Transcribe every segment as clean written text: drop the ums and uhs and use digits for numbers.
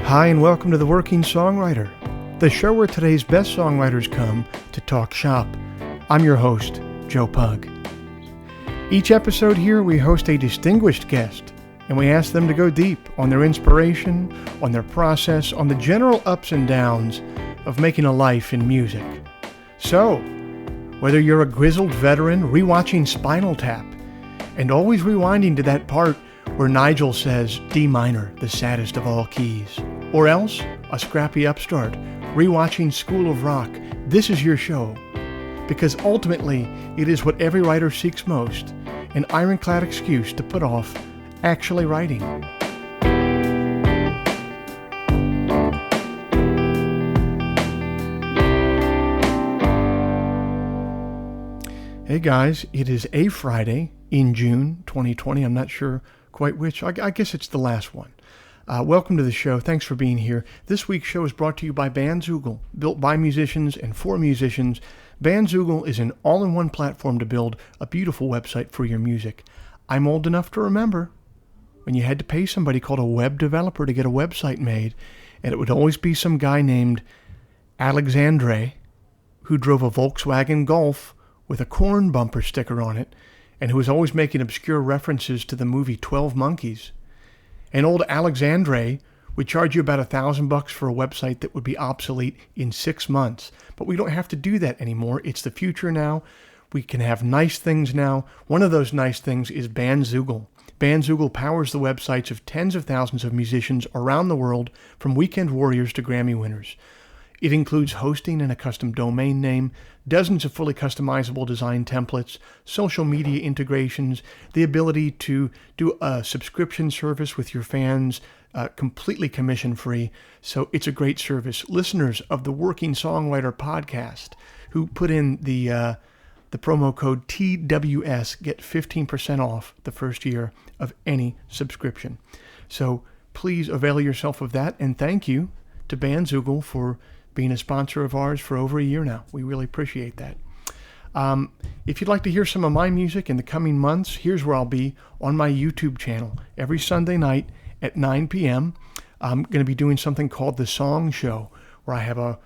Hi, and welcome to The Working Songwriter, the show where today's best songwriters come to talk shop. I'm your host, Joe Pug. Each episode here, we host a distinguished guest, and we ask them to go deep on their inspiration, on their process, on the general ups and downs of making a life in music. So, whether you're a grizzled veteran rewatching Spinal Tap and always rewinding to that part where Nigel says D minor, the saddest of all keys, or else a scrappy upstart rewatching School of Rock, this is your show. Because ultimately, it is what every writer seeks most, an ironclad excuse to put off actually writing. Hey guys, it is a Friday in June 2020. I'm not sure quite which. I guess it's the last one. Welcome to the show. Thanks for being here. This week's show is brought to you by Bandzoogle. Built by musicians and for musicians, Bandzoogle is an all-in-one platform to build a beautiful website for your music. I'm old enough to remember when you had to pay somebody called a web developer to get a website made, and it would always be some guy named Alexandre who drove a Volkswagen Golf with a corn bumper sticker on it, and who was always making obscure references to the movie 12 Monkeys. And old Alexandre would charge you about $1,000 for a website that would be obsolete in 6 months. But we don't have to do that anymore. It's the future now. We can have nice things now. One of those nice things is Bandzoogle. Bandzoogle powers the websites of tens of thousands of musicians around the world, from weekend warriors to Grammy winners. It includes hosting and a custom domain name, dozens of fully customizable design templates, social media integrations, the ability to do a subscription service with your fans, completely commission-free. So it's a great service. Listeners of the Working Songwriter podcast who put in the promo code TWS get 15% off the first year of any subscription. So please avail yourself of that, and thank you to Bandzoogle for being a sponsor of ours for over a year now. We really appreciate that. If you'd like to hear some of my music in the coming months, here's where I'll be on my YouTube channel. Every Sunday night at 9 p.m., I'm going to be doing something called The Song Show, where I have a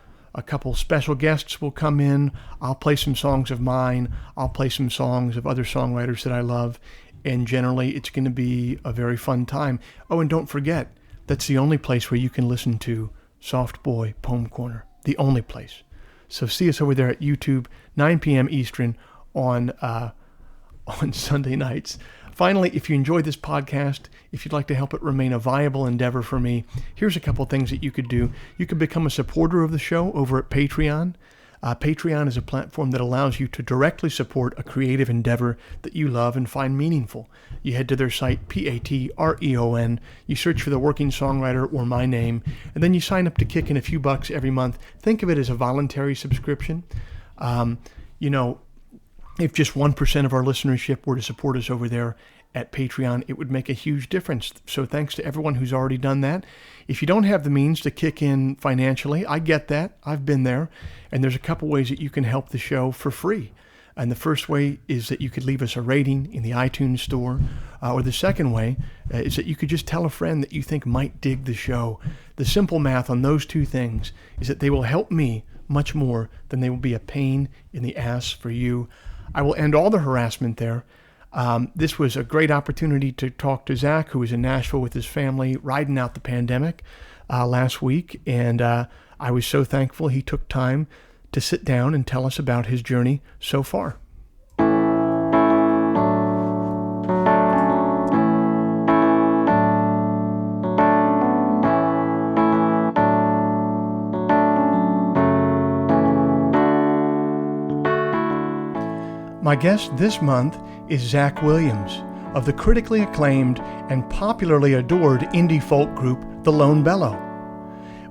couple special guests will come in. I'll play some songs of mine. I'll play some songs of other songwriters that I love. And generally, it's going to be a very fun time. Oh, and don't forget, that's the only place where you can listen to Soft Boy Poem Corner, the only place. So see us over there at YouTube, 9 p.m. Eastern on Sunday nights. Finally, if you enjoyed this podcast, if you'd like to help it remain a viable endeavor for me, here's a couple things that you could do. You could become a supporter of the show over at Patreon. Patreon is a platform that allows you to directly support a creative endeavor that you love and find meaningful. You head to their site, Patreon, you search for The Working Songwriter or my name, and then you sign up to kick in a few bucks every month. Think of it as a voluntary subscription. If just 1% of our listenership were to support us over there at Patreon, it would make a huge difference. So thanks to everyone who's already done that. If you don't have the means to kick in financially, I get that. I've been there. And there's a couple ways that you can help the show for free. And the first way is that you could leave us a rating in the iTunes store. Or the second way is that you could just tell a friend that you think might dig the show. The simple math on those two things is that they will help me much more than they will be a pain in the ass for you. I will end all the harassment there. This was a great opportunity to talk to Zach, who was in Nashville with his family, riding out the pandemic last week. And I was so thankful he took time to sit down and tell us about his journey so far. My guest this month is Zach Williams of the critically acclaimed and popularly adored indie folk group, the Lone Bellow.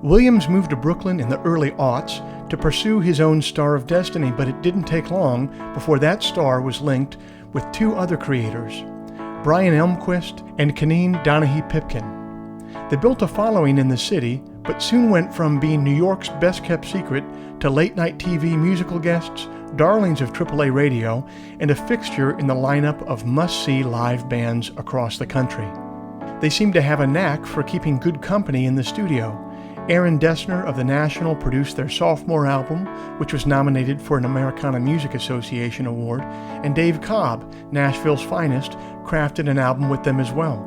Williams moved to Brooklyn in the early aughts to pursue his own star of destiny, but it didn't take long before that star was linked with two other creators, Brian Elmquist and Kaneen Donahue-Pipkin. They built a following in the city, but soon went from being New York's best-kept secret to late-night TV musical guests, darlings of AAA radio, and a fixture in the lineup of must-see live bands across the country. They seem to have a knack for keeping good company in the studio. Aaron Dessner of The National produced their sophomore album, which was nominated for an Americana Music Association award, and Dave Cobb, Nashville's finest, crafted an album with them as well.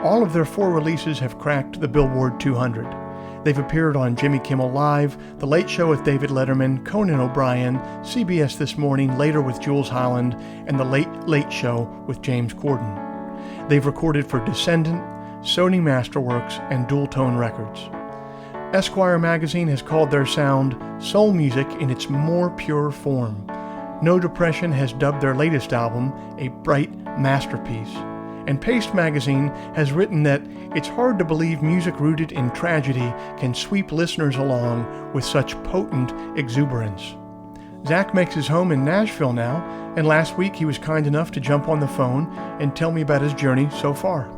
All of their 4 releases have cracked the Billboard 200. They've appeared on Jimmy Kimmel Live, The Late Show with David Letterman, Conan O'Brien, CBS This Morning, later with Jules Holland, and The Late Late Show with James Corden. They've recorded for Descendant, Sony Masterworks, and Dual Tone Records. Esquire magazine has called their sound soul music in its more pure form. No Depression has dubbed their latest album a bright masterpiece. And Paste magazine has written that it's hard to believe music rooted in tragedy can sweep listeners along with such potent exuberance. Zach makes his home in Nashville now, and last week he was kind enough to jump on the phone and tell me about his journey so far.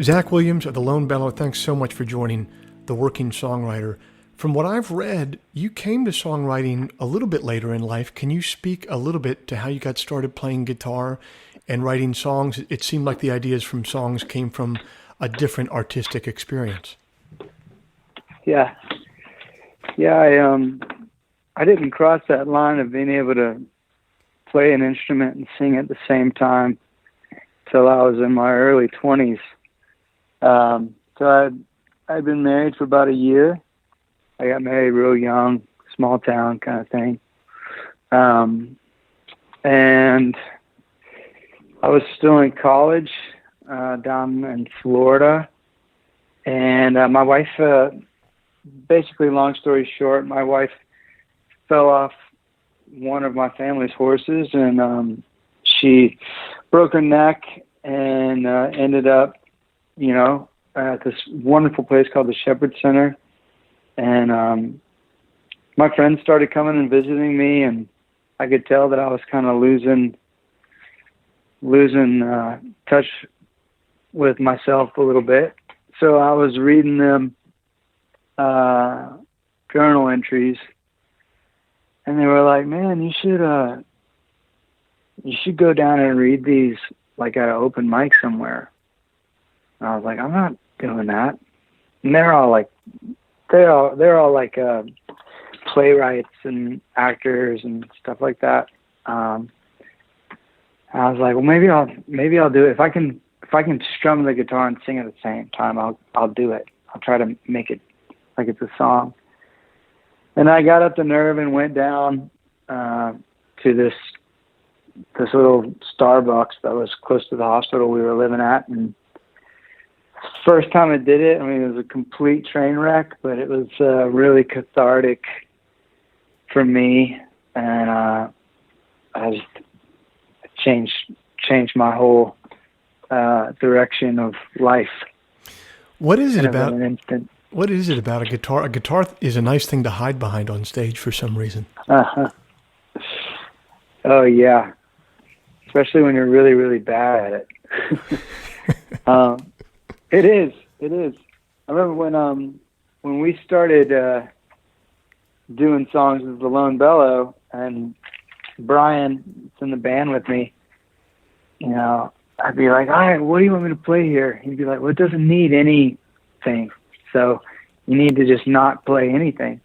Zach Williams of the Lone Bellow, thanks so much for joining The Working Songwriter. From what I've read, you came to songwriting a little bit later in life. Can you speak a little bit to how you got started playing guitar and writing songs? It seemed like the ideas from songs came from a different artistic experience. Yeah. I didn't cross that line of being able to play an instrument and sing at the same time till I was in my early 20s. So I'd been married for about a year. I got married real young, small town kind of thing. And I was still in college down in Florida. And my wife, basically long story short, my wife fell off one of my family's horses, and she broke her neck and ended up, at this wonderful place called the Shepherd Center. And my friends started coming and visiting me, and I could tell that I was kind of losing touch with myself a little bit. So I was reading them journal entries, and they were like, "Man, you should go down and read these like at an open mic somewhere." And I was like, "I'm not doing that." And they're all like playwrights and actors and stuff like that. I was like, well, maybe I'll do it. If I can strum the guitar and sing at the same time, I'll do it. I'll try to make it like it's a song. And I got up the nerve and went down to this little Starbucks that was close to the hospital we were living at. And first time I did it, I mean, it was a complete train wreck, but it was really cathartic for me. And I just changed my whole direction of life. What is it about a guitar? A guitar is a nice thing to hide behind on stage for some reason. Uh-huh. Oh yeah, especially when you're really, really bad at it. It is. I remember when we started doing songs with the Lone Bellow, and Brian is in the band with me. I'd be like, "All right, what do you want me to play here?" He'd be like, "Well, it doesn't need anything, so you need to just not play anything."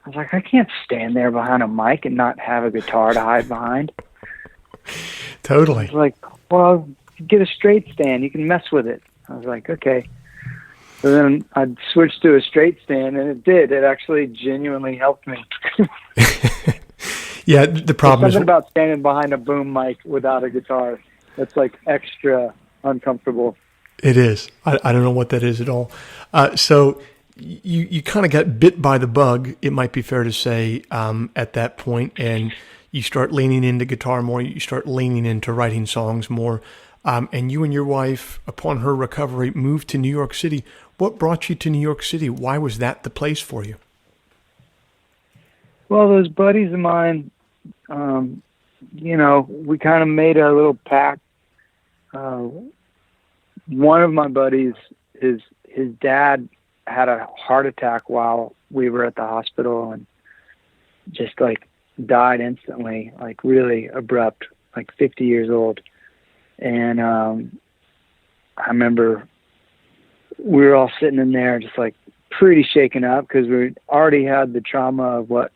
I was like, "I can't stand there behind a mic and not have a guitar to hide behind." Totally. He's like, "Well, get a straight stand. You can mess with it." I was like, "Okay." So then I switched to a straight stand, and it did. It actually genuinely helped me. Yeah, the problem There's something about standing behind a boom mic without a guitar that's like extra uncomfortable. It is. I don't know what that is at all. So you kind of got bit by the bug, it might be fair to say, at that point, and you start leaning into guitar more. You start leaning into writing songs more. And you and your wife, upon her recovery, moved to New York City. What brought you to New York City? Why was that the place for you? Well, those buddies of mine, we kind of made a little pact. One of my buddies, his dad had a heart attack while we were at the hospital, and just like died instantly, like really abrupt, like 50 years old. And I remember we were all sitting in there just like pretty shaken up because we already had the trauma of what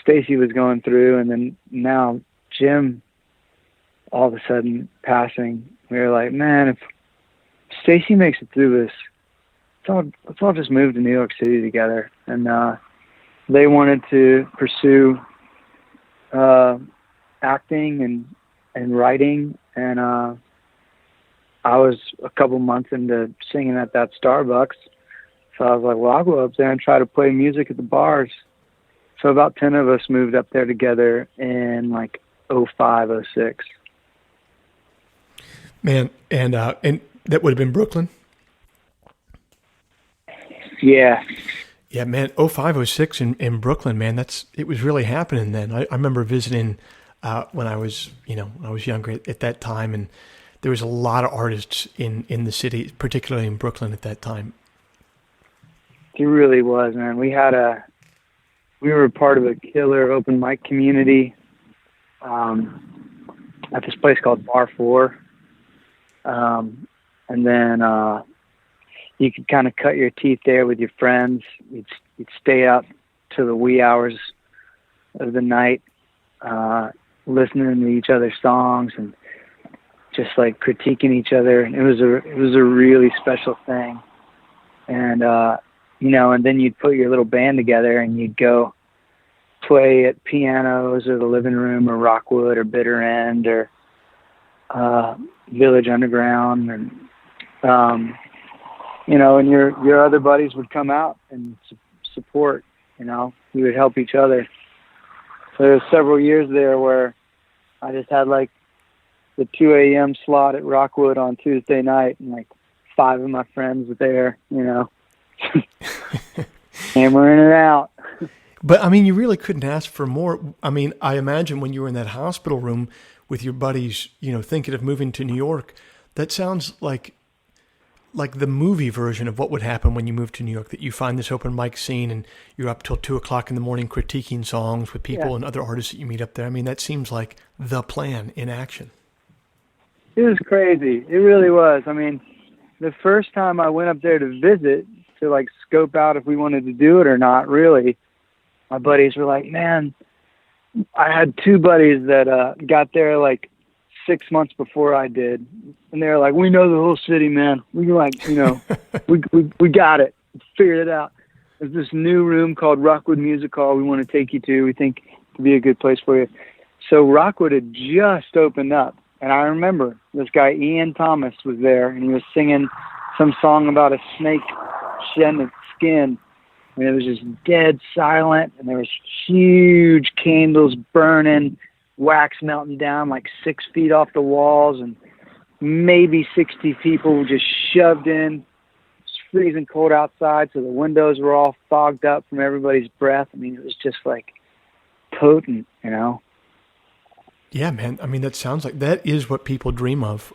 Stacy was going through, and then now Jim all of a sudden passing. We were like, man, if Stacy makes it through this, let's all just move to New York City together. And they wanted to pursue acting and writing, and I was a couple months into singing at that Starbucks. So I was like, well, I'll go up there and try to play music at the bars. So about 10 of us moved up there together in like 05, 06. Man, and that would have been Brooklyn? Yeah. Yeah, man, 05, 06 in Brooklyn, man, it was really happening then. I remember visiting when I was younger at that time, and there was a lot of artists in the city, particularly in Brooklyn at that time. It really was, man. We were part of a killer open mic community at this place called Bar 4. And then you could kind of cut your teeth there with your friends. You'd stay up to the wee hours of the night listening to each other's songs and just like critiquing each other. And it was a really special thing. And and then you'd put your little band together and you'd go play at pianos or the living room or Rockwood or Bitter End or Village Underground, and and your other buddies would come out and support. We would help each other. So there was several years there where I just had like the 2 a.m. slot at Rockwood on Tuesday night, and like 5 of my friends were there, hammering it out. But I mean, you really couldn't ask for more. I mean, I imagine when you were in that hospital room with your buddies, thinking of moving to New York, that sounds like the movie version of what would happen when you move to New York, that you find this open mic scene and you're up till 2:00 in the morning critiquing songs with people and other artists that you meet up there. I mean, that seems like the plan in action. It was crazy. It really was. I mean, the first time I went up there to visit, to like scope out if we wanted to do it or not, really, my buddies were like, man, I had 2 buddies that got there like 6 months before I did, and they were like, we know the whole city, man. We we got it. Figured it out. There's this new room called Rockwood Music Hall we want to take you to. We think it could be a good place for you. So Rockwood had just opened up, and I remember this guy Ian Thomas was there, and he was singing some song about a snake shedding its skin. And it was just dead silent, and there was huge candles burning, wax melting down like 6 feet off the walls, and maybe 60 people were just shoved in. It's freezing cold outside, so the windows were all fogged up from everybody's breath. I mean, it was just like potent, Yeah, man. I mean, that is what people dream of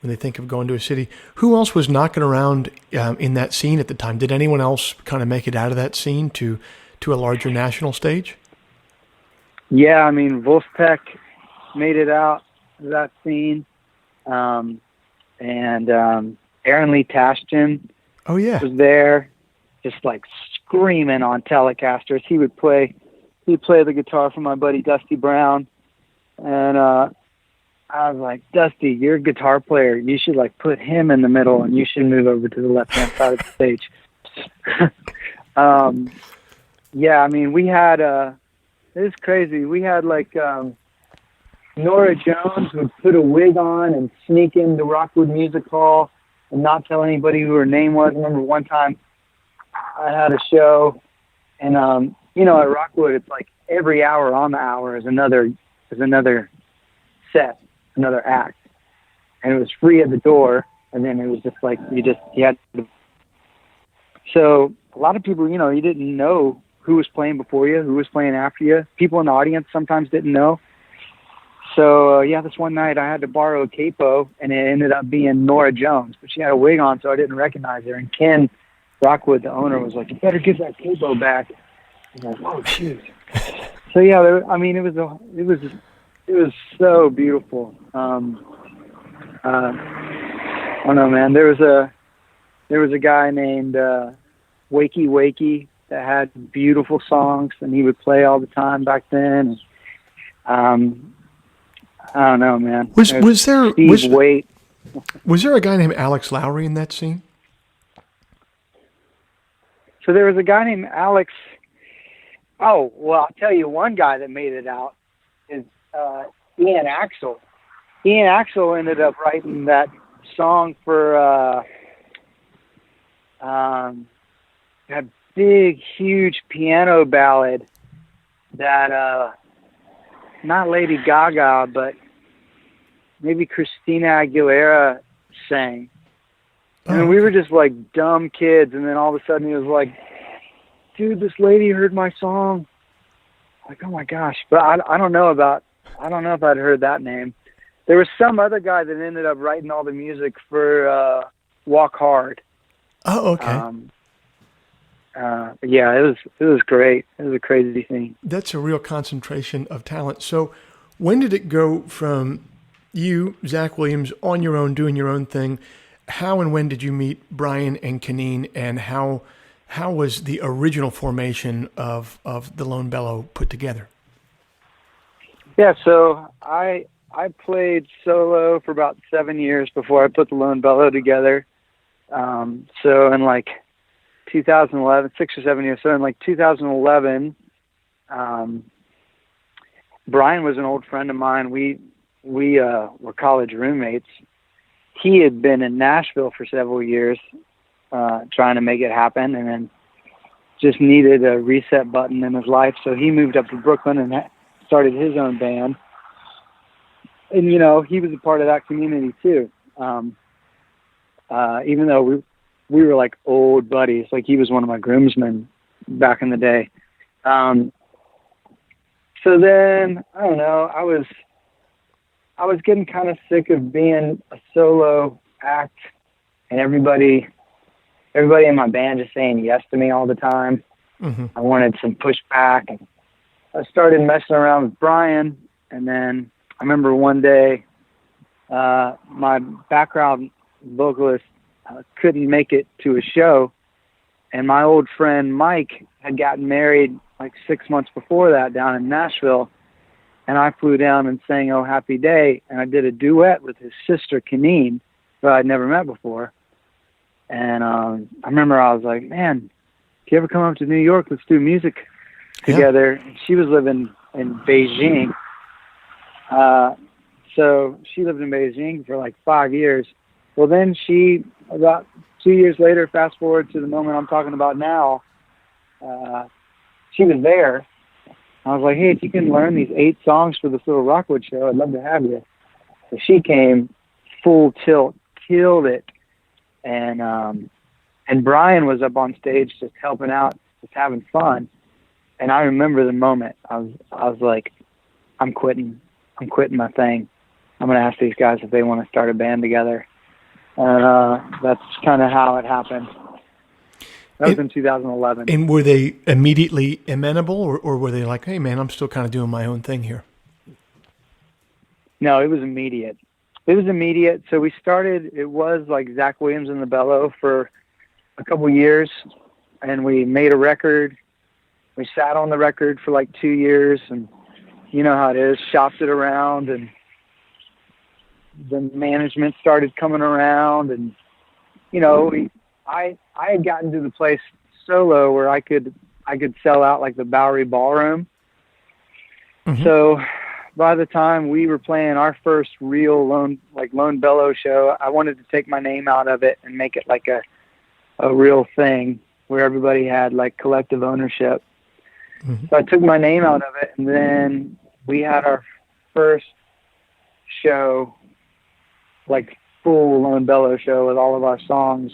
when they think of going to a city. Who else was knocking around in that scene at the time? Did anyone else kind of make it out of that scene to a larger national stage? Yeah, I mean, Wolfpack made it out of that scene. And Aaron Lee Tashton was there, just like screaming on Telecasters. He'd play the guitar for my buddy Dusty Brown. And I was like, Dusty, you're a guitar player. You should like put him in the middle, and you should move over to the left-hand side of the stage. Yeah, I mean, we had it was crazy. We had like Nora Jones would put a wig on and sneak into Rockwood Music Hall and not tell anybody who her name was. I remember one time I had a show, and at Rockwood, it's like every hour on the hour is another set, another act, and it was free at the door. And then it was just like you had to. So a lot of people, you didn't know who was playing before you, who was playing after you. People in the audience sometimes didn't know. So this one night I had to borrow a capo, and it ended up being Nora Jones, but she had a wig on, so I didn't recognize her. And Ken Rockwood, the owner, was like, "You better give that capo back." I was like, "Oh, shoot." So yeah, I mean, it was so beautiful. I don't know, man. There was a guy named Wakey Wakey that had beautiful songs, and he would play all the time back then. I don't know, man. Was there Steve Waite? was there a guy named Alex Lowry in that scene? So there was a guy named Alex. Oh, well, I'll tell you one guy that made it out is Ian Axel. Ian Axel ended up writing that song for that big, huge piano ballad that not Lady Gaga, but maybe Christina Aguilera sang. And we were just like dumb kids, and then all of a sudden he was like, dude, this lady heard my song. Like, oh my gosh. But I don't know if I'd heard that name. There was some other guy that ended up writing all the music for Walk Hard. Oh, okay. Yeah, it was great. It was a crazy thing. That's a real concentration of talent. So when did it go from you, Zach Williams, on your own, doing your own thing? How and when did you meet Brian and Keneen, and how was the original formation of the Lone Bellow put together? Yeah, so I played solo for about 7 years before I put the Lone Bellow together. So in like 2011, 6 or 7 years. So in like 2011, Brian was an old friend of mine. We were college roommates. He had been in Nashville for several years, trying to make it happen, and then just needed a reset button in his life. So he moved up to Brooklyn and started his own band. And, you know, he was a part of that community too. Even though we were like old buddies, like he was one of my groomsmen back in the day. So then, I don't know, I was getting kind of sick of being a solo act and everybody in my band just saying yes to me all the time. Mm-hmm. I wanted some pushback, and I started messing around with Brian. And then I remember one day, my background vocalist couldn't make it to a show, and my old friend Mike had gotten married like 6 months before that down in Nashville. And I flew down and sang "Oh Happy Day," and I did a duet with his sister Keneen, who I'd never met before. And I remember I was like, man, if you ever come up to New York, let's do music together. Yeah. She was living in Beijing. So she lived in Beijing for like 5 years. Well, then about 2 years later, fast forward to the moment I'm talking about now, she was there. I was like, hey, if you can learn these 8 songs for this little Rockwood show, I'd love to have you. So she came full tilt, killed it. And Brian was up on stage just helping out, just having fun. And I remember the moment. I was like, I'm quitting my thing. I'm going to ask these guys if they want to start a band together. And that's kind of how it happened. That was in 2011. And were they immediately amenable, or were they like, hey, man, I'm still kind of doing my own thing here? No, it was immediate. So we started, it was like Zach Williams and the Bellow for a couple years, and we made a record. We sat on the record for like 2 years, and you know how it is, shopped it around, and the management started coming around, and, you know, I had gotten to the place solo where I could sell out like the Bowery Ballroom. Mm-hmm. So by the time we were playing our first real Lone Bellow show, I wanted to take my name out of it and make it like a real thing where everybody had like collective ownership. Mm-hmm. So I took my name out of it, and then we had our first show, like full Lone Bellow show with all of our songs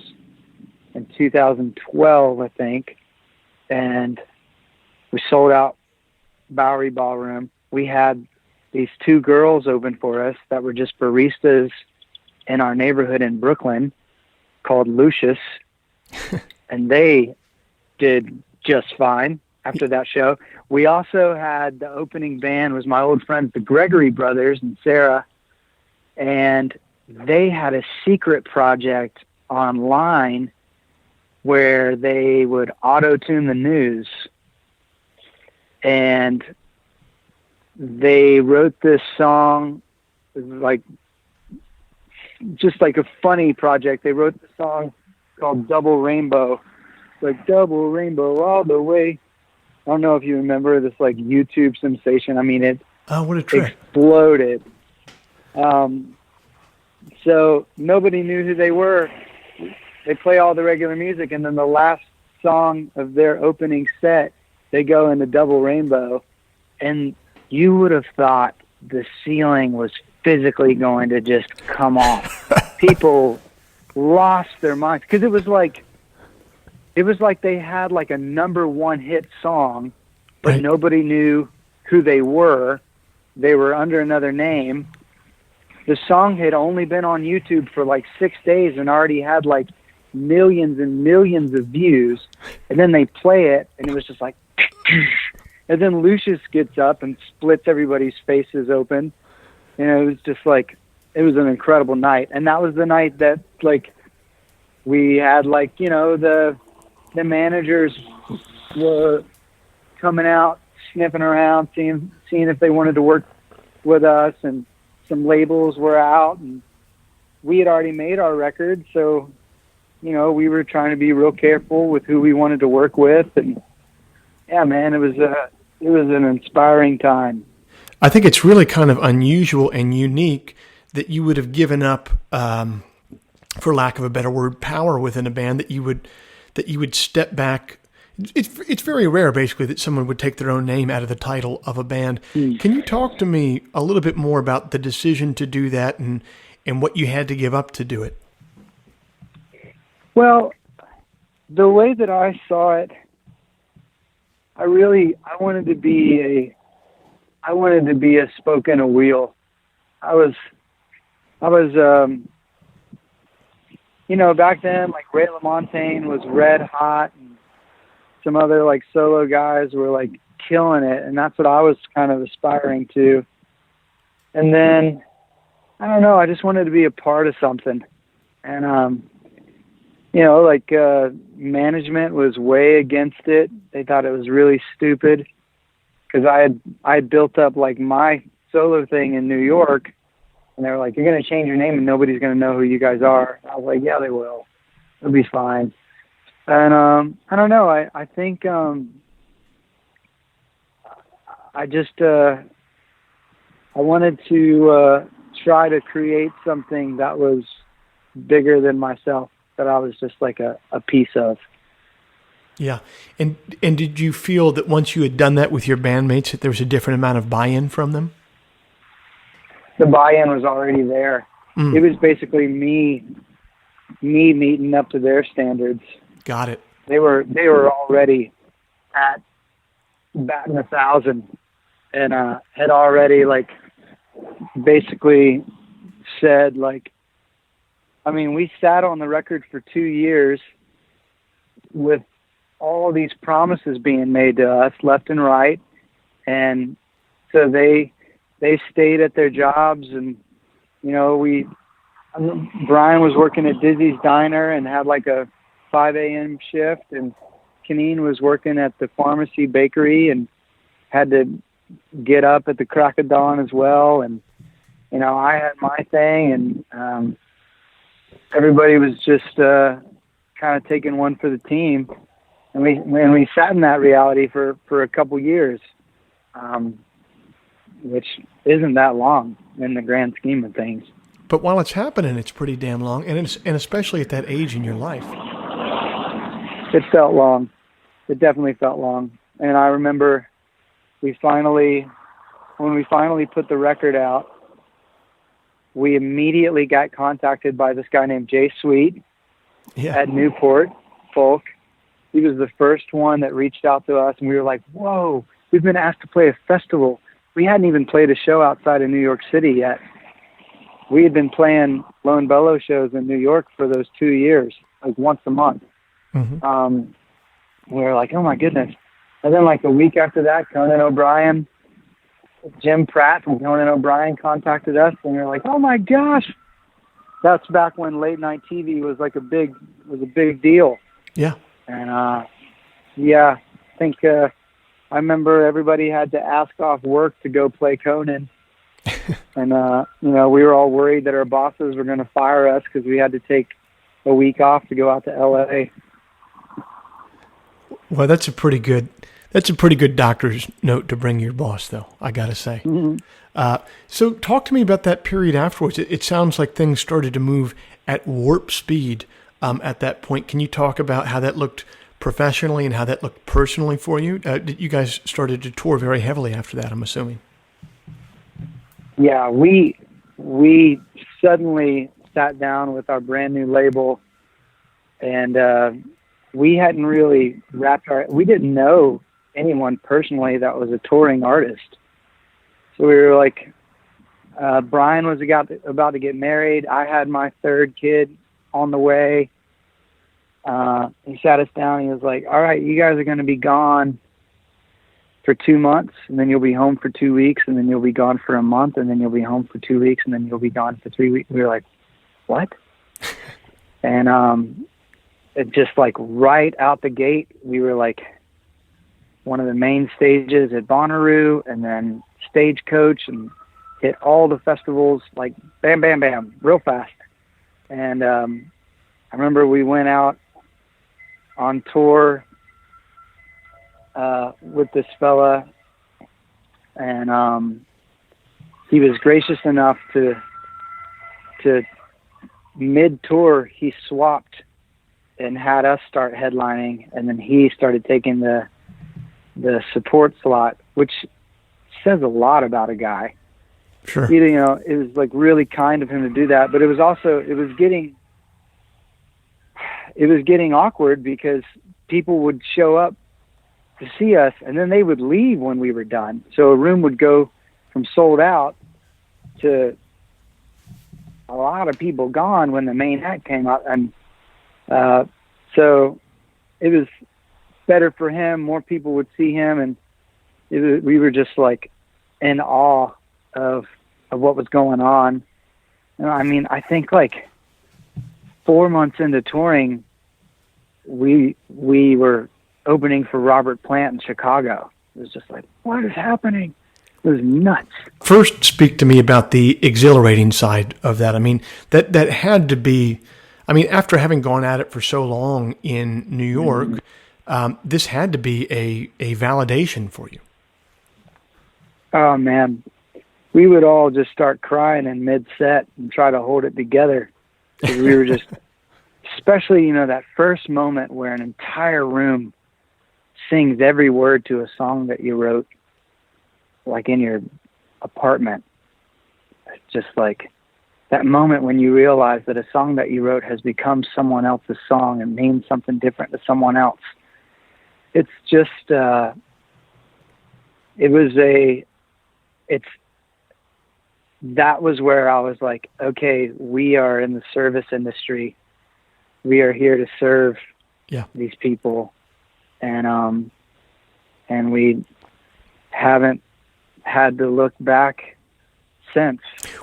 in 2012, I think. And we sold out Bowery Ballroom. We had these 2 girls open for us that were just baristas in our neighborhood in Brooklyn called Lucius. And they did just fine. after that show. We also had the opening band was my old friends, the Gregory brothers and Sarah, and they had a secret project online where they would auto-tune the news. And they wrote this song, like, just like a funny project. They wrote the song called Double Rainbow, like double rainbow all the way. I don't know if you remember this, like, YouTube sensation. I mean, it what a trick. Exploded. So nobody knew who they were. They play all the regular music, and then the last song of their opening set, they go into Double Rainbow, and you would have thought the ceiling was physically going to just come off. People lost their minds because it was like they had like a number one hit song, but right. Nobody knew who they were. They were under another name. The song had only been on YouTube for like 6 days and already had like millions and millions of views. And then they play it, and it was just like, and then Lucius gets up and splits everybody's faces open. And it was just like, it was an incredible night. And that was the night that, like, we had, like, you know, the managers were coming out, sniffing around, seeing if they wanted to work with us, and some labels were out, and we had already made our record, so, you know, we were trying to be real careful with who we wanted to work with. And yeah, man, it was an inspiring time. I think it's really kind of unusual and unique that you would have given up, for lack of a better word, power within a band, that you would step back. It's very rare, basically, that someone would take their own name out of the title of a band. Can you talk to me a little bit more about the decision to do that and what you had to give up to do it? Well, the way that I saw it, I wanted to be a spoke in a wheel. I was, you know, back then, like, Ray LaMontagne was red hot, and some other, like, solo guys were, like, killing it, and that's what I was kind of aspiring to. And then, I don't know, I just wanted to be a part of something. And, you know, like, management was way against it. They thought it was really stupid because I had built up, like, my solo thing in New York, and they were like, "You're going to change your name and nobody's going to know who you guys are." I was like, "Yeah, they will. It'll be fine." And I don't know. I think I just I wanted to try to create something that was bigger than myself, that I was just like a piece of. Yeah. And did you feel that once you had done that with your bandmates that there was a different amount of buy-in from them? The buy-in was already there. It was basically me meeting up to their standards. Got it. They were already at batting 1,000, and had already, like, basically said, like, I mean, we sat on the record for 2 years with all these promises being made to us left and right, and so they stayed at their jobs. And, you know, Brian was working at Dizzy's Diner and had like a 5 a.m. shift, and Keneen was working at the Pharmacy Bakery and had to get up at the crack of dawn as well. And, you know, I had my thing, and everybody was just kind of taking one for the team. And we sat in that reality for a couple years, which isn't that long in the grand scheme of things. But while it's happening, it's pretty damn long, and especially at that age in your life. It felt long. It definitely felt long. And I remember when we finally put the record out, we immediately got contacted by this guy named Jay Sweet at Newport Folk. He was the first one that reached out to us, and we were like, whoa, we've been asked to play a festival. We hadn't even played a show outside of New York City yet. We had been playing Lone Bellow shows in New York for those 2 years, like once a month. Mm-hmm. We were like, oh my goodness. And then like a week after that, Conan O'Brien, Jim Pratt from Conan O'Brien contacted us, and we were like, oh my gosh. That's back when late night TV was like a big deal. Yeah. And I think I remember everybody had to ask off work to go play Conan. And we were all worried that our bosses were going to fire us because we had to take a week off to go out to LA. Well, that's a pretty good doctor's note to bring your boss, though, I got to say. Mm-hmm. So talk to me about that period afterwards. It sounds like things started to move at warp speed at that point. Can you talk about how that looked professionally and how that looked personally for you? You guys started to tour very heavily after that, I'm assuming. Yeah, we suddenly sat down with our brand new label, and we hadn't really we didn't know anyone personally that was a touring artist. So we were like, Brian was about to get married. I had my third kid on the way. He sat us down. He was like, all right, you guys are going to be gone for 2 months, and then you'll be home for 2 weeks, and then you'll be gone for a month, and then you'll be home for 2 weeks, and then you'll be gone for 3 weeks. We were like, what? And it just like right out the gate, we were like one of the main stages at Bonnaroo, and then Stagecoach, and hit all the festivals like bam, bam, bam, real fast. And I remember we went out on tour with this fella, and he was gracious enough to mid-tour, he swapped and had us start headlining, and then he started taking the support slot, which says a lot about a guy. Sure. It was like really kind of him to do that, but it was also, it was getting awkward because people would show up to see us, and then they would leave when we were done. So a room would go from sold out to a lot of people gone when the main act came out. And so it was better for him. More people would see him, and we were just like in awe of what was going on. I mean, I think like 4 months into touring, we were opening for Robert Plant in Chicago. It was just like, what is happening? It was nuts. First, speak to me about the exhilarating side of that. I mean, that had to be, I mean, after having gone at it for so long in New York, this had to be a validation for you. Oh, man. We would all just start crying in mid-set and try to hold it together. Because we were just, especially, that first moment where an entire room sings every word to a song that you wrote, like in your apartment. It's just like that moment when you realize that a song that you wrote has become someone else's song and means something different to someone else. It's just, that was where I was like, okay, we are in the service industry. We are here to serve these people. And we haven't had to look back since.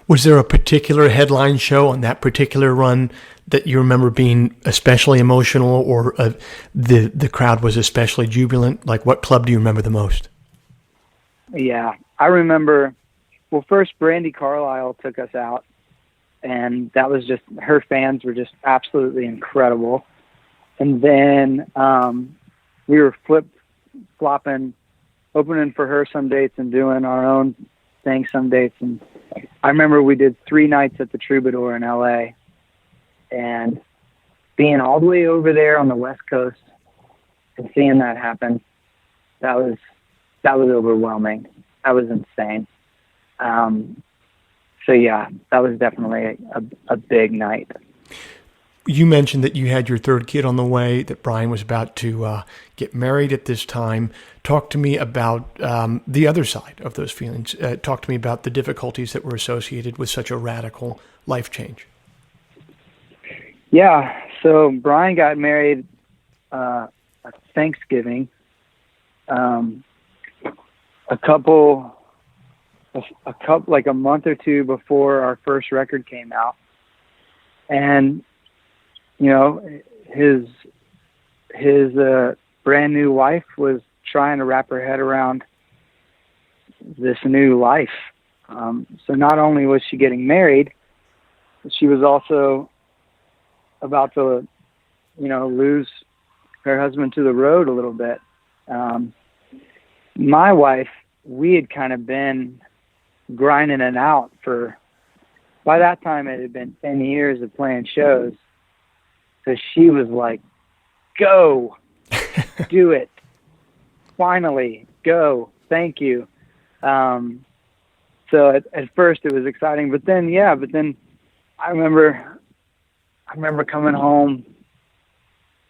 Was there a particular headline show on that particular run that you remember being especially emotional, or the crowd was especially jubilant? Like, what club do you remember the most? Yeah, I remember, well, first Brandi Carlile took us out, and that was just, her fans were just absolutely incredible. And then we were flip-flopping, opening for her some dates and doing our own thing some dates. And I remember we did 3 nights at the Troubadour in LA, and being all the way over there on the West Coast and seeing that happen, that was overwhelming. That was insane. So yeah, that was definitely a big night. You mentioned that you had your third kid on the way, that Brian was about to get married at this time. Talk to me about the other side of those feelings. Talk to me about the difficulties that were associated with such a radical life change. Yeah, so Brian got married at Thanksgiving, a couple, like a month or two before our first record came out. And, you know, his brand new wife was trying to wrap her head around this new life. So not only was she getting married, but she was also about to, you know, lose her husband to the road a little bit. My wife, we had kind of been grinding it out by that time it had been 10 years of playing shows. So she was like, go, do it. Finally, go. Thank you. So at first it was exciting, but then I remember coming home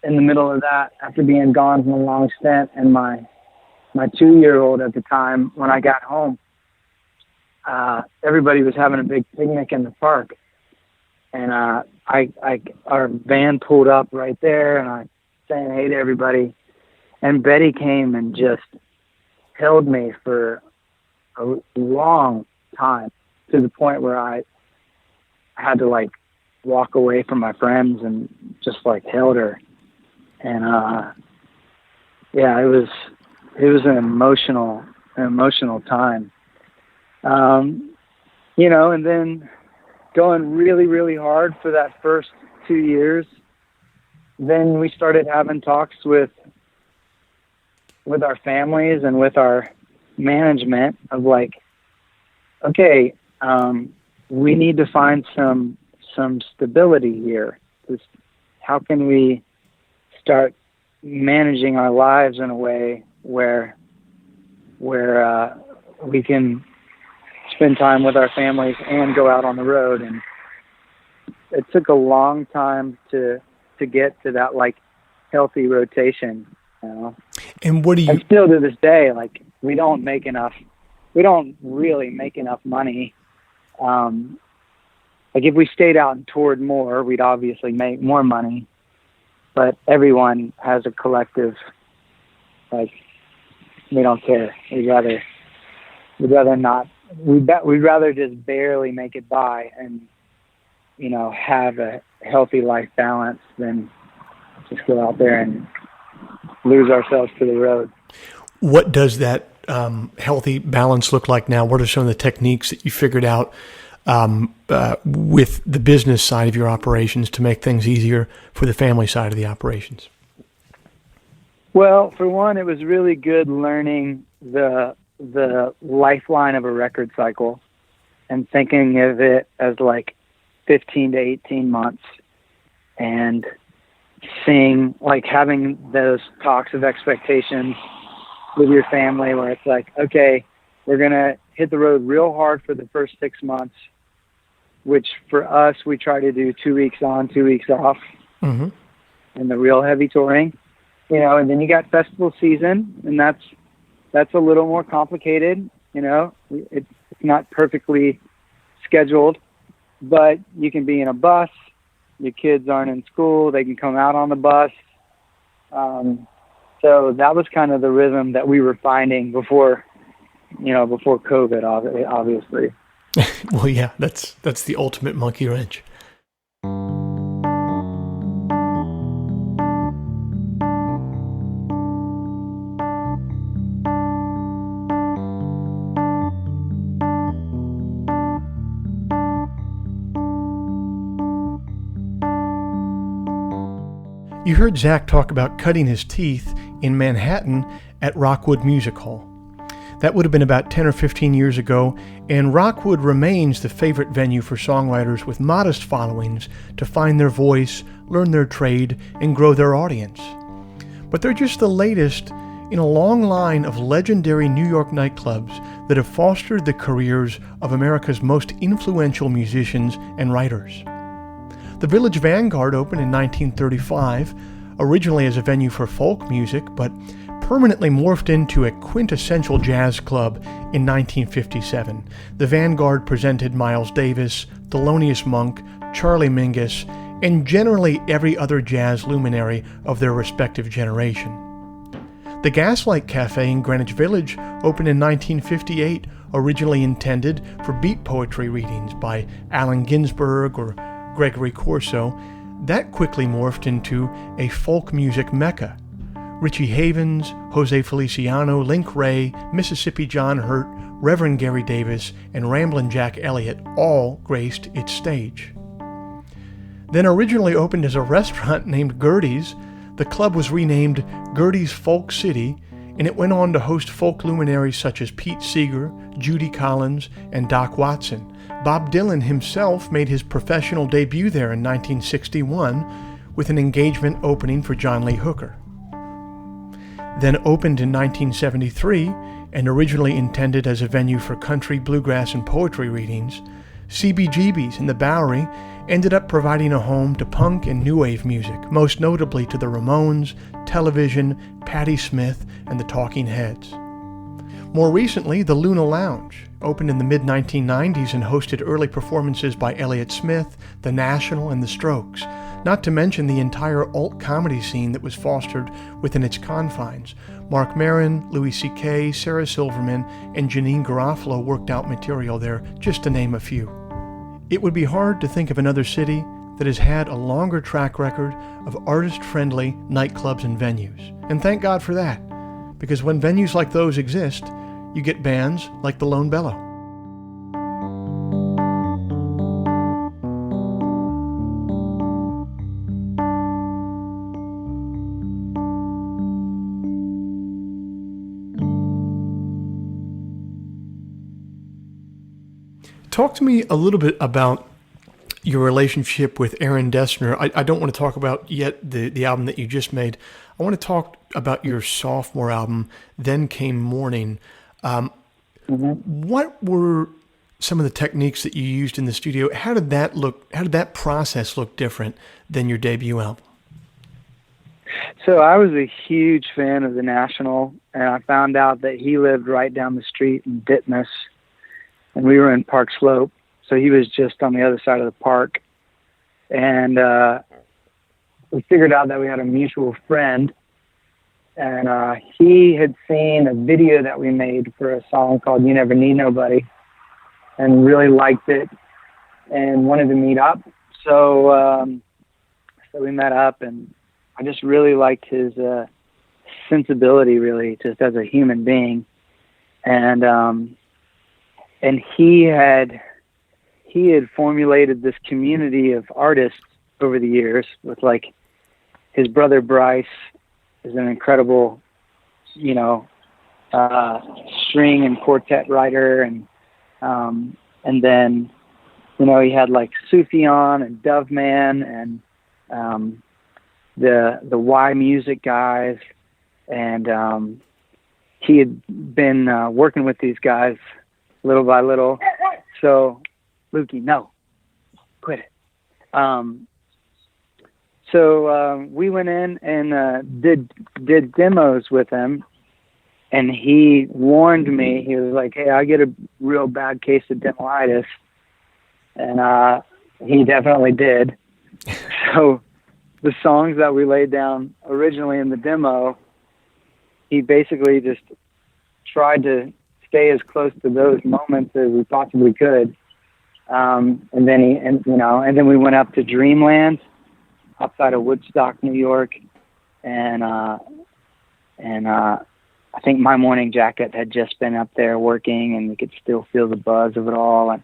in the middle of that after being gone from a long stint, and my 2-year-old at the time, when I got home, everybody was having a big picnic in the park, and our van pulled up right there, and I saying hey to everybody, and Betty came and just held me for a long time, to the point where I had to like walk away from my friends and just like held her. And yeah, it was an emotional time. You know, and then going really, really hard for that first 2 years, then we started having talks with our families and with our management of like, okay, we need to find some stability here. How can we start managing our lives in a way where we can spend time with our families and go out on the road? And it took a long time to get to that like healthy rotation, you know. And what do you? And still to this day, like we don't really make enough money. Like if we stayed out and toured more, we'd obviously make more money. But everyone has a collective, like, we don't care. We'd rather not. We'd rather just barely make it by and, you know, have a healthy life balance than just go out there and lose ourselves to the road. What does that healthy balance look like now? What are some of the techniques that you figured out with the business side of your operations to make things easier for the family side of the operations? Well, for one, it was really good learning the lifeline of a record cycle and thinking of it as like 15 to 18 months, and seeing, like, having those talks of expectations with your family where it's like, okay, we're going to hit the road real hard for the first 6 months, which for us, we try to do 2 weeks on, 2 weeks off, mm-hmm. in the real heavy touring, you know, and then you got festival season, and that's a little more complicated, you know. It's not perfectly scheduled, but you can be in a bus, your kids aren't in school, they can come out on the bus. So that was kind of the rhythm that we were finding before COVID, obviously. Well, yeah, that's the ultimate monkey wrench. You heard Zach talk about cutting his teeth in Manhattan at Rockwood Music Hall. That would have been about 10 or 15 years ago, and Rockwood remains the favorite venue for songwriters with modest followings to find their voice, learn their trade, and grow their audience. But they're just the latest in a long line of legendary New York nightclubs that have fostered the careers of America's most influential musicians and writers. The Village Vanguard opened in 1935, originally as a venue for folk music, but permanently morphed into a quintessential jazz club in 1957. The Vanguard presented Miles Davis, Thelonious Monk, Charlie Mingus, and generally every other jazz luminary of their respective generation. The Gaslight Cafe in Greenwich Village opened in 1958, originally intended for beat poetry readings by Allen Ginsberg or Gregory Corso. That quickly morphed into a folk music mecca. Richie Havens, Jose Feliciano, Link Ray, Mississippi John Hurt, Reverend Gary Davis, and Ramblin' Jack Elliott all graced its stage. Then originally opened as a restaurant named Gertie's, the club was renamed Gertie's Folk City, and it went on to host folk luminaries such as Pete Seeger, Judy Collins, and Doc Watson. Bob Dylan himself made his professional debut there in 1961 with an engagement opening for John Lee Hooker. Then opened in 1973 and originally intended as a venue for country, bluegrass, and poetry readings, CBGB's in the Bowery ended up providing a home to punk and new wave music, most notably to the Ramones, Television, Patti Smith, and the Talking Heads. More recently, the Luna Lounge opened in the mid-1990s and hosted early performances by Elliott Smith, The National, and The Strokes, not to mention the entire alt comedy scene that was fostered within its confines. Mark Maron, Louis C.K., Sarah Silverman, and Janine Garofalo worked out material there, just to name a few. It would be hard to think of another city that has had a longer track record of artist-friendly nightclubs and venues. And thank God for that, because when venues like those exist, you get bands like the Lone Bellow. Talk to me a little bit about your relationship with Aaron Dessner. I don't want to talk about yet the album that you just made. I want to talk about your sophomore album, Then Came Morning. What were some of the techniques that you used in the studio? How did that look? How did that process look different than your debut album? So I was a huge fan of The National, and I found out that he lived right down the street in Ditmas, and we were in Park Slope. So he was just on the other side of the park. And we figured out that we had a mutual friend. And he had seen a video that we made for a song called You Never Need Nobody and really liked it and wanted to meet up. So we met up, and I just really liked his sensibility, really, just as a human being. And he had formulated this community of artists over the years with, like, his brother Bryce is an incredible, string and quartet writer. And then, he had like Sufjan and Doveman and the Y Music guys. And he had been working with these guys little by little. So, Lukey, no, quit it. So we went in and did demos with him, and he warned me. He was like, "Hey, I get a real bad case of demoitis," and he definitely did. So the songs that we laid down originally in the demo, he basically just tried to stay as close to those moments as we possibly could. And then we went up to Dreamland outside of Woodstock, New York. And I think My Morning Jacket had just been up there working, and we could still feel the buzz of it all. And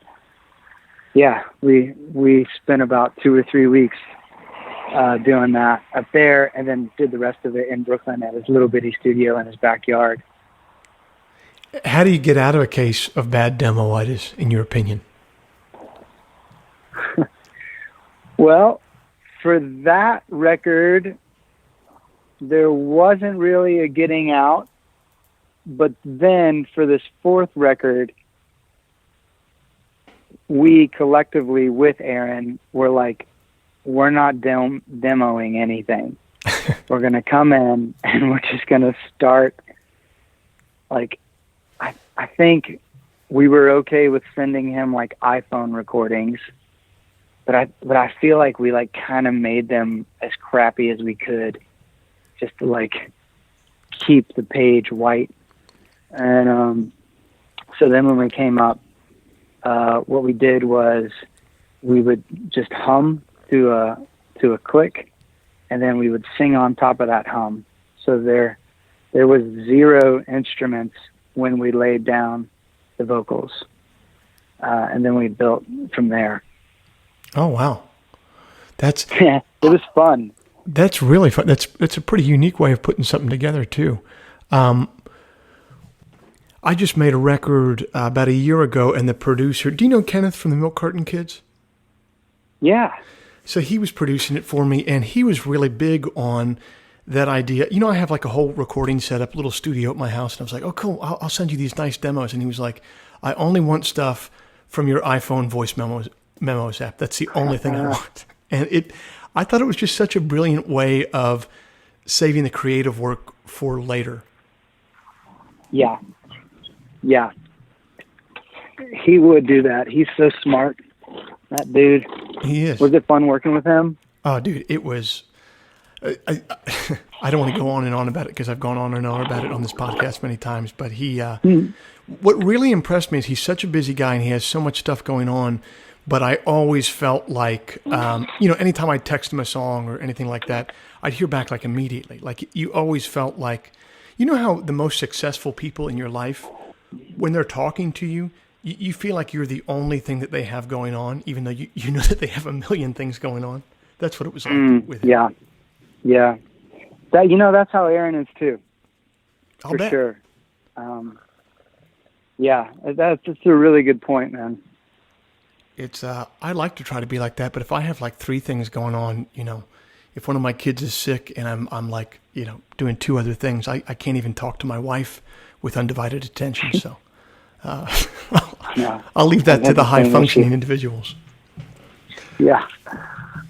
yeah, we spent about 2 or 3 weeks doing that up there, and then did the rest of it in Brooklyn at his little bitty studio in his backyard. How do you get out of a case of bad demoitis, in your opinion? Well, for that record, there wasn't really a getting out. But then for this fourth record, we collectively with Aaron were like, we're not demoing anything. We're going to come in and we're just going to start. Like, I think we were okay with sending him like iPhone recordings, but I feel like we like kind of made them as crappy as we could, just to like keep the page white. And so then when we came up, what we did was we would just hum to a click, and then we would sing on top of that hum. So there was 0 instruments when we laid down the vocals, and then we built from there. Oh wow, that's it was fun. That's really fun. That's a pretty unique way of putting something together too. I just made a record about a year ago, and the producer, do you know Kenneth from the Milk Carton Kids? Yeah. So he was producing it for me, and he was really big on that idea. You know, I have like a whole recording setup, little studio at my house, and I was like, oh, cool, I'll send you these nice demos. And he was like, I only want stuff from your iPhone voice memos app. That's the only thing I want. And I thought it was just such a brilliant way of saving the creative work for later. Yeah. Yeah. He would do that. He's so smart. That dude. He is. Was it fun working with him? Oh, dude, it was. I don't want to go on and on about it because I've gone on and on about it on this podcast many times. But what really impressed me is he's such a busy guy and he has so much stuff going on. But I always felt like, anytime I text him a song or anything like that, I'd hear back like immediately. Like you always felt like, you know how the most successful people in your life, when they're talking to you, you feel like you're the only thing that they have going on, even though you know that they have a million things going on. That's what it was like with him. Yeah. Yeah. That's how Aaron is too. I'll bet. Sure. Yeah, that's just a really good point, man. It's I like to try to be like that, but if I have like 3 things going on, if one of my kids is sick and I'm like, doing 2 other things, I can't even talk to my wife with undivided attention. So Yeah. I'll leave that to the high functioning individuals. Yeah.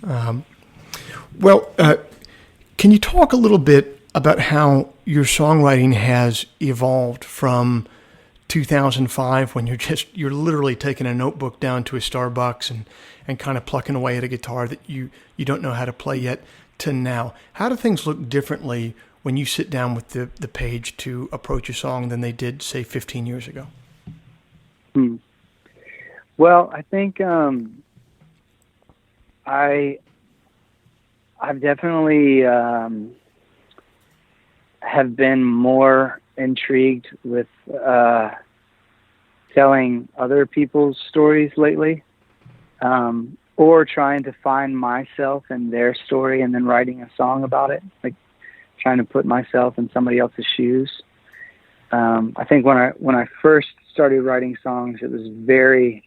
Can you talk a little bit about how your songwriting has evolved from 2005 when you're literally taking a notebook down to a Starbucks and kind of plucking away at a guitar that you don't know how to play yet, to now? How do things look differently when you sit down with the page to approach a song than they did, say, 15 years ago? Well, I think I've definitely have been more intrigued with telling other people's stories lately, or trying to find myself in their story and then writing a song about it, like trying to put myself in somebody else's shoes. I think when I first started writing songs, it was very,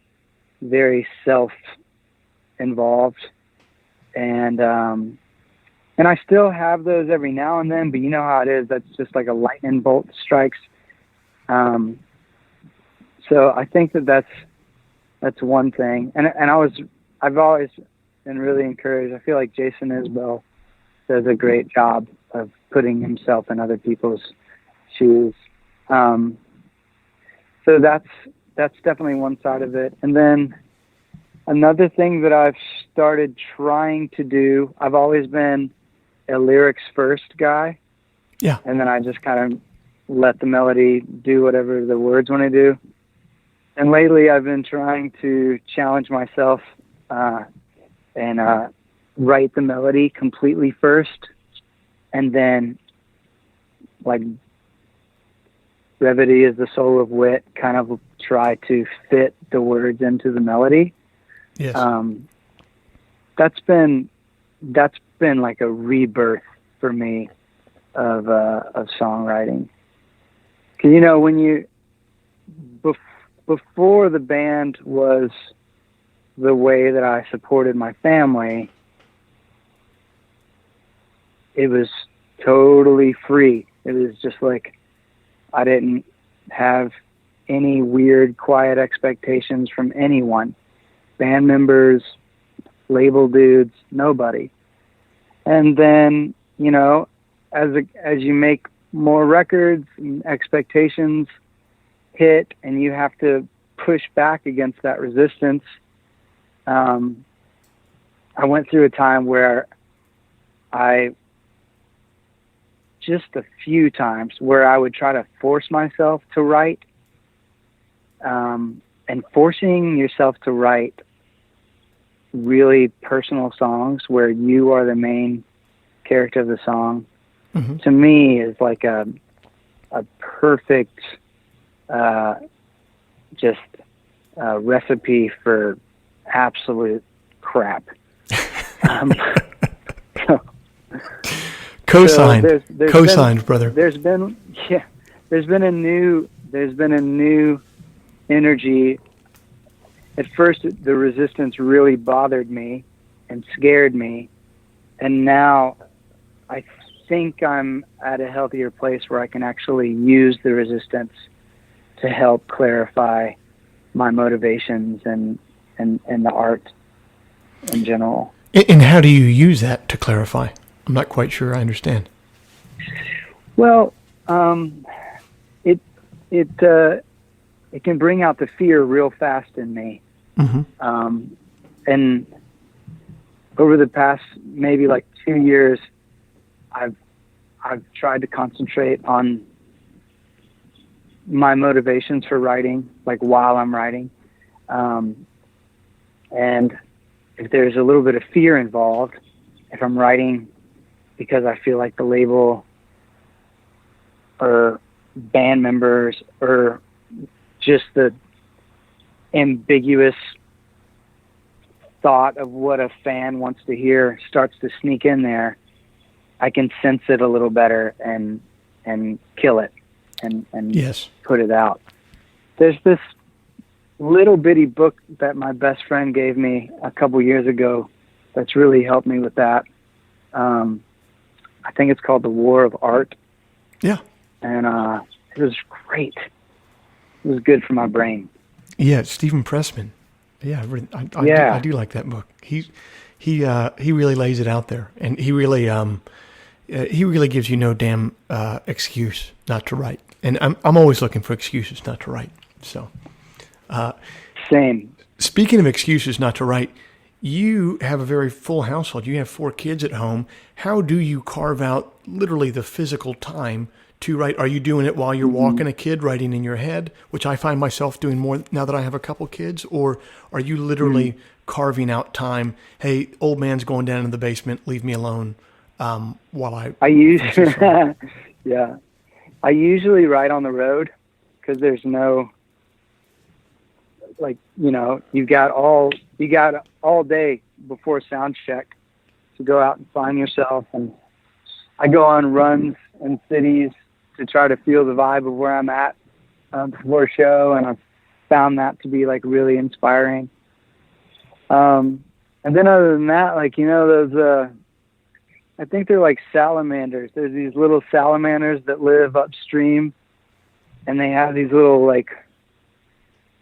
very self-involved, and I still have those every now and then, but you know how it is. That's just like a lightning bolt strikes. So I think that's one thing. And I've always been really encouraged. I feel like Jason Isbell does a great job of putting himself in other people's shoes. So that's definitely one side of it. And then another thing that I've started trying to do, I've always been a lyrics first guy. Yeah. And then I just kind of let the melody do whatever the words want to do. And lately I've been trying to challenge myself and write the melody completely first, and then, like, brevity is the soul of wit, kind of try to fit the words into the melody. Yes. That's been like a rebirth for me of songwriting. 'Cause, when before the band was the way that I supported my family, it was totally free. It was just like, I didn't have any weird, quiet expectations from anyone. Band members, label dudes, nobody. And then, as you make more records, and expectations hit, and you have to push back against that resistance. I went through a time where I just a few times where I would try to force myself to write. And forcing yourself to write really personal songs where you are the main character of the song, to me is like a perfect, just recipe for absolute crap. Co-signed, there's co-signed, brother. There's been a new energy. At first, the resistance really bothered me and scared me, and now I think I'm at a healthier place where I can actually use the resistance to help clarify my motivations and the art in general. And how do you use that to clarify? I'm not quite sure I understand. Well, it can bring out the fear real fast in me. And over the past maybe like 2 years, I've tried to concentrate on my motivations for writing, like while I'm writing. And if there's a little bit of fear involved, if I'm writing because I feel like the label or band members or just the ambiguous thought of what a fan wants to hear starts to sneak in there, I can sense it a little better and kill it and yes, put it out. There's this little bitty book that my best friend gave me a couple years ago that's really helped me with that. I think it's called The War of Art. Yeah. And it was great. It was good for my brain. Yeah, Stephen Pressman. Yeah, I do like that book. He really lays it out there, and he really gives you no damn excuse not to write. And I'm always looking for excuses not to write. So, same. Speaking of excuses not to write, you have a very full household. You have 4 kids at home. How do you carve out literally the physical time to write? Are you doing it while you're walking a kid, writing in your head, which I find myself doing more now that I have a couple kids? Or are you literally carving out time? Hey, old man's going down in the basement. Leave me alone while I yeah. I usually write on the road because there's no, like, you got all day before sound check to go out and find yourself. And I go on runs in cities to try to feel the vibe of where I'm at before a show, and I've found that to be like really inspiring. And then other than that, like, those I think they're like salamanders. There's these little salamanders that live upstream, and they have these little like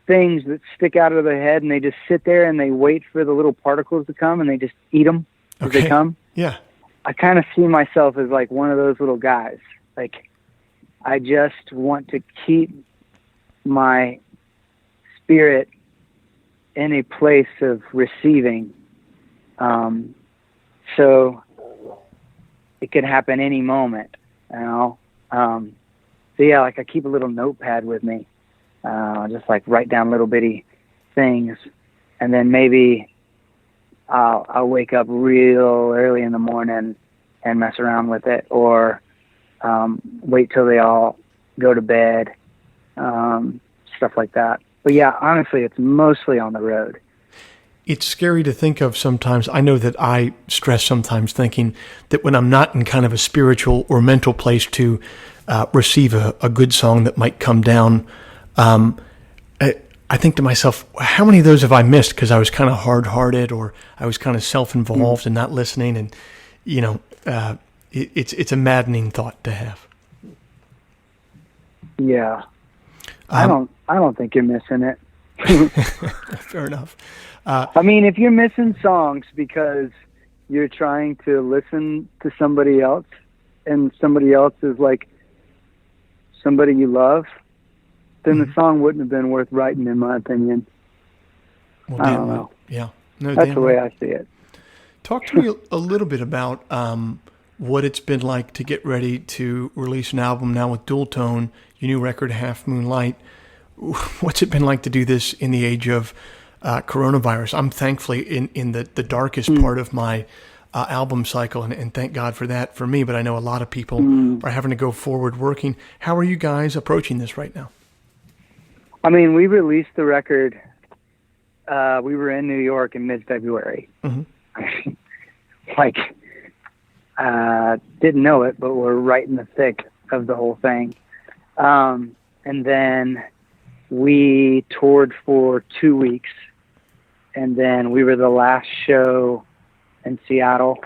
things that stick out of their head, and they just sit there and they wait for the little particles to come, and they just eat them as they come. Yeah. I kind of see myself as like one of those little guys. Like, I just want to keep my spirit in a place of receiving. So it could happen any moment, So yeah, like I keep a little notepad with me, just like write down little bitty things, and then maybe I'll wake up real early in the morning and mess around with it, or wait till they all go to bed, stuff like that. But yeah, honestly, it's mostly on the road. It's scary to think of sometimes. I know that I stress sometimes thinking that when I'm not in kind of a spiritual or mental place to receive a good song that might come down, I think to myself, how many of those have I missed because I was kind of hard-hearted or I was kind of self-involved and not listening? And, it's a maddening thought to have. Yeah. I don't think you're missing it. Fair enough. I mean, if you're missing songs because you're trying to listen to somebody else and somebody else is like somebody you love, then the song wouldn't have been worth writing, in my opinion. Well, I don't know. Yeah. No, that's the way I see it. Talk to me a little bit about what it's been like to get ready to release an album now with Dual Tone, your new record, Half Moon Light. What's it been like to do this in the age of coronavirus? I'm thankfully in the darkest part of my album cycle, and thank God for that for me, but I know a lot of people are having to go forward working. How are you guys approaching this right now? I mean, we released the record, we were in New York in mid-February. Mm-hmm. Didn't know it, but we're right in the thick of the whole thing. And then we toured for 2 weeks, and then we were the last show in Seattle,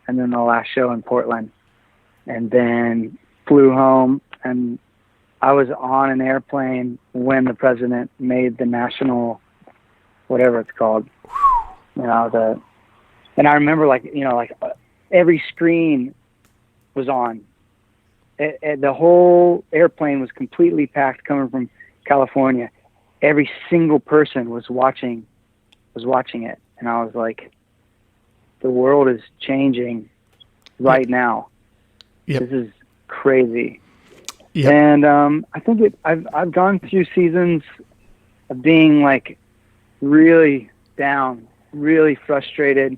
and then the last show in Portland, and then flew home. And I was on an airplane when the president made the national, whatever it's called, and I remember every screen was on. The whole airplane was completely packed coming from California. Every single person was watching it. And I was like, the world is changing right now. Yep. This is crazy. Yep. And I think I've gone through seasons of being like really down, really frustrated.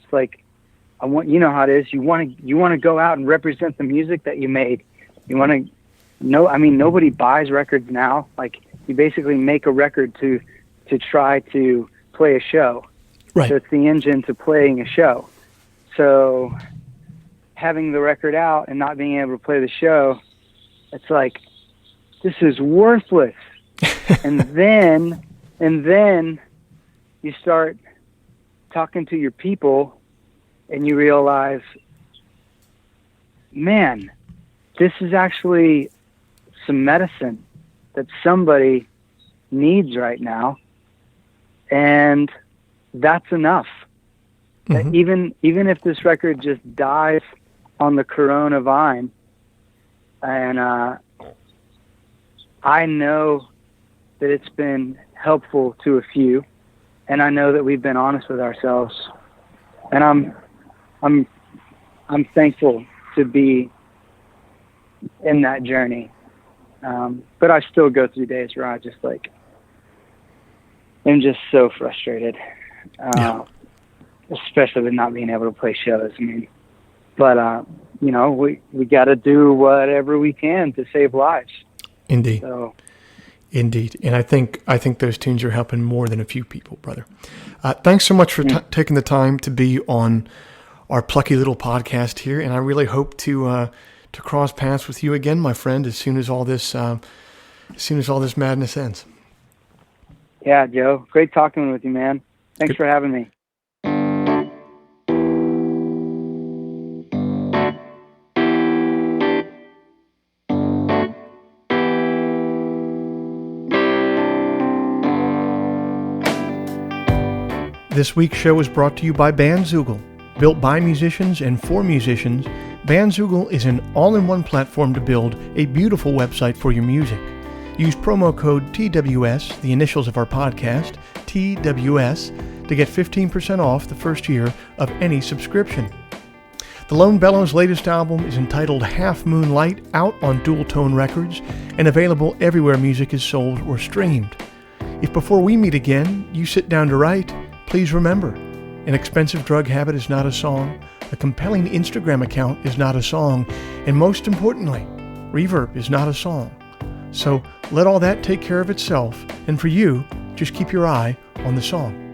It's like, you know how it is. You want to go out and represent the music that you made. You want to nobody buys records now. Like, you basically make a record to try to play a show. Right. So it's the engine to playing a show. So having the record out and not being able to play the show, it's like, this is worthless. and then you start talking to your people, and you realize, man, this is actually some medicine that somebody needs right now. And that's enough. Mm-hmm. Even if this record just dies on the Corona vine, and I know that it's been helpful to a few, and I know that we've been honest with ourselves, and I'm thankful to be in that journey. But I still go through days where I just I'm just so frustrated, especially with not being able to play shows. I mean, but we got to do whatever we can to save lives. Indeed. So. Indeed. And I think those tunes are helping more than a few people, brother. Thanks so much for taking the time to be on our plucky little podcast here. And I really hope to cross paths with you again, my friend, as soon as all this madness ends. Yeah, Joe. Great talking with you, man. Thanks for having me. This week's show is brought to you by Bandzoogle. Built by musicians and for musicians, Bandzoogle is an all-in-one platform to build a beautiful website for your music. Use promo code TWS, the initials of our podcast, TWS, to get 15% off the first year of any subscription. The Lone Bellow's latest album is entitled Half Moon Light, out on Dual Tone Records and available everywhere music is sold or streamed. If before we meet again, you sit down to write, please remember, an expensive drug habit is not a song, a compelling Instagram account is not a song, and most importantly, reverb is not a song. So let all that take care of itself, and for you, just keep your eye on the song.